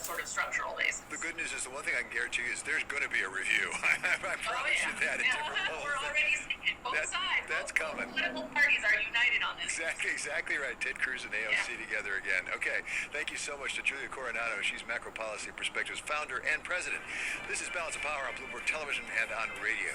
sort of structural basis. The good news is, the one thing I can guarantee you is there's going to be a review. I promise you that. We're already seeing both sides. That's coming. Political parties are united on this. Exactly right. Ted Cruz and AOC together again. Okay, thank you so much to Julia Coronado. She's Macro Policy Perspectives founder and president. This is Balance of Power on Bloomberg Television and on radio.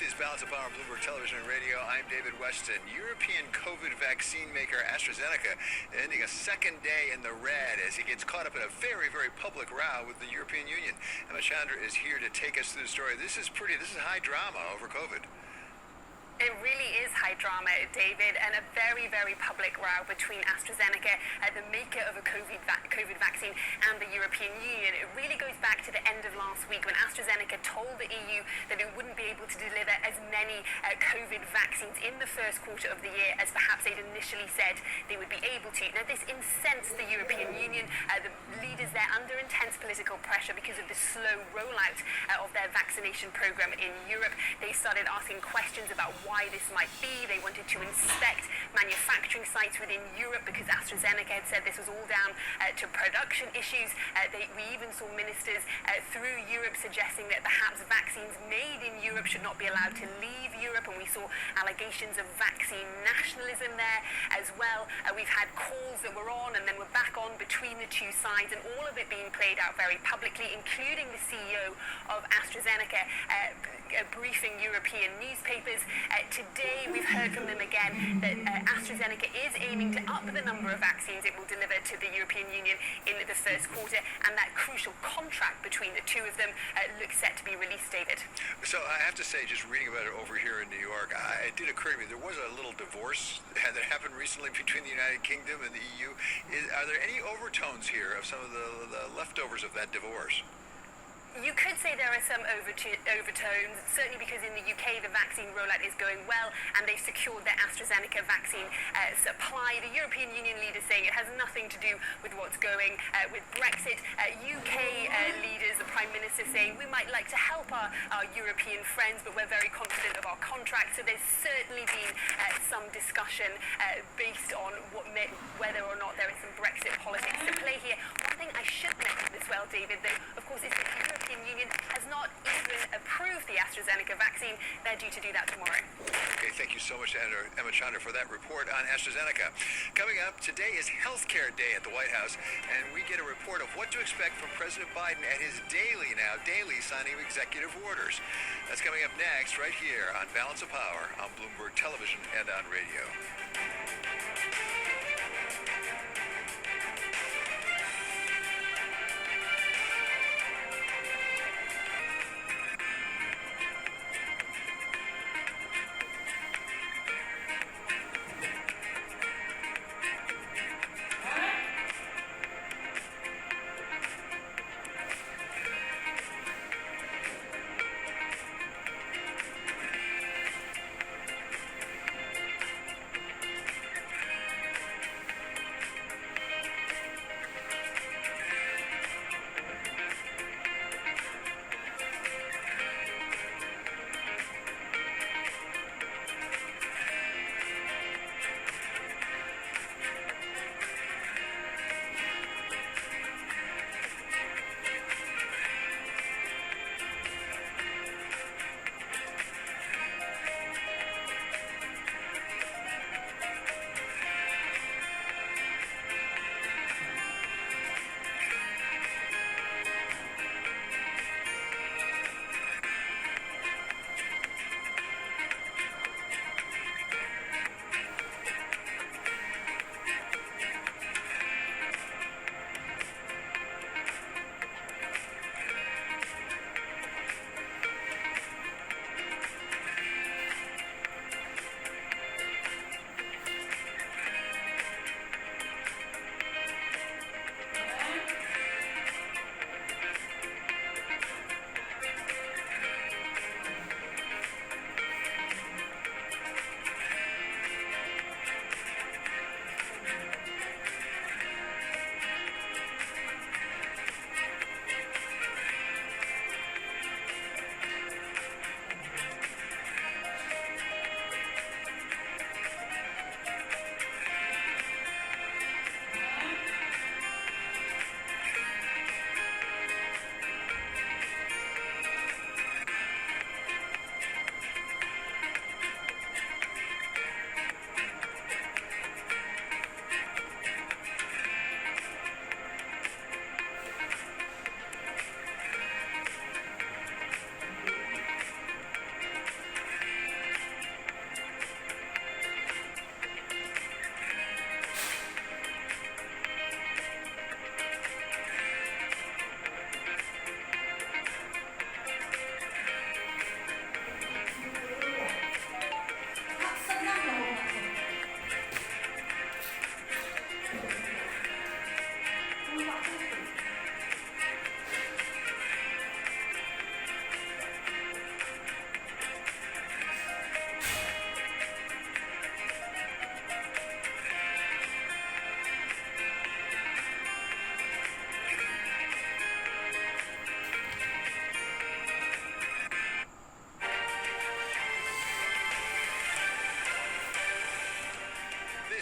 This is Balance of Power, Bloomberg Television and Radio. I'm David Weston. European COVID vaccine maker AstraZeneca ending a second day in the red as he gets caught up in a very, very public row with the European Union. Emma Chandra is here to take us through the story. This is high drama over COVID. It really is high drama, David, and a very, very public row between AstraZeneca, the maker of a COVID vaccine, and the European Union. It really goes back to the end of last week when AstraZeneca told the EU that it wouldn't be able to deliver as many COVID vaccines in the first quarter of the year as perhaps they'd initially said they would be able to. Now, this incensed the European Union. The leaders there under intense political pressure because of the slow rollout of their vaccination program in Europe. They started asking questions about why this might be. They wanted to inspect manufacturing sites within Europe because AstraZeneca had said this was all down to production issues. We even saw ministers through Europe suggesting that perhaps vaccines made in Europe should not be allowed to leave Europe, and we saw allegations of vaccine nationalism there as well. We've had calls that were on and then were back on between the two sides, and all of it being played out very publicly, including the CEO of AstraZeneca briefing European newspapers. Today we've heard from them again that AstraZeneca is aiming to up the number of vaccines it will deliver to the European Union in the first quarter, and that crucial contract between the two of them looks set to be released, David. So I have to say, just reading about it over here in New York, it did occur to me there was a little divorce that happened recently between the United Kingdom and the EU. Are there any overtones here of some of the leftovers of that divorce? You could say there are some overtones, certainly because in the UK the vaccine rollout is going well and they've secured their AstraZeneca vaccine supply. The European Union leaders saying it has nothing to do with what's going with Brexit. UK leaders, the Prime Minister saying we might like to help our European friends, but we're very confident of our contract. So there's certainly been some discussion based on whether or not there is some Brexit politics to play here. One thing I should mention as well, David, though, of course, is that the European Union has not even approved the AstraZeneca vaccine. They're due to do that tomorrow. Okay, thank you so much, Emma Chandra, for that report on AstraZeneca. Coming up, today is Healthcare Day at the White House, and we get a report of what to expect from President Biden at his daily signing of executive orders. That's coming up next, right here on Balance of Power on Bloomberg Television and on radio.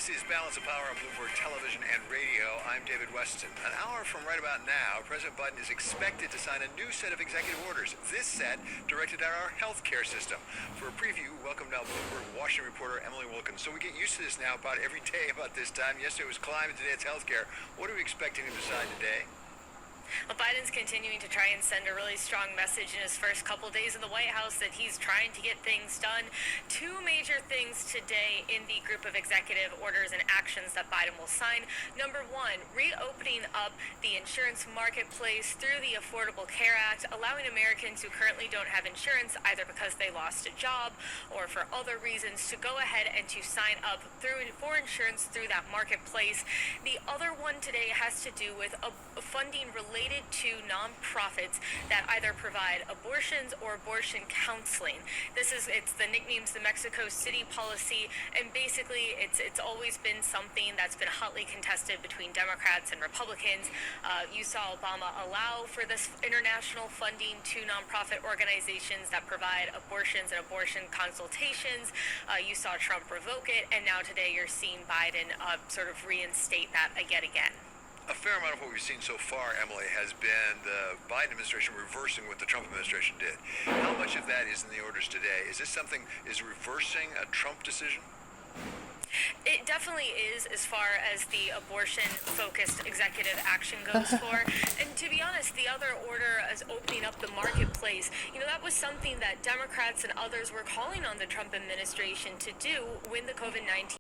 This is Balance of Power on Bloomberg Television and Radio. I'm David Weston. An hour from right about now, President Biden is expected to sign a new set of executive orders. This set directed at our healthcare system. For a preview, welcome now Bloomberg Washington reporter Emily Wilkins. So we get used to this now about every day about this time. Yesterday was climate, today it's healthcare. What are we expecting him to sign today? Well, Biden's continuing to try and send a really strong message in his first couple days in the White House that he's trying to get things done. Two major things today in the group of executive orders and actions that Biden will sign. Number one, reopening up the insurance marketplace through the Affordable Care Act, allowing Americans who currently don't have insurance, either because they lost a job or for other reasons, to go ahead and to sign up for insurance through that marketplace. The other one today has to do with funding related to nonprofits that either provide abortions or abortion counseling. It's the nickname's the Mexico City policy, and basically it's always been something that's been hotly contested between Democrats and Republicans. You saw Obama allow for this international funding to nonprofit organizations that provide abortions and abortion consultations. You saw Trump revoke it, and now today you're seeing Biden sort of reinstate that yet again. A fair amount of what we've seen so far, Emily, has been the Biden administration reversing what the Trump administration did. How much of that is in the orders today? Is this something, is reversing a Trump decision? It definitely is, as far as the abortion-focused executive action goes for. And to be honest, the other order as opening up the marketplace, that was something that Democrats and others were calling on the Trump administration to do when the COVID-19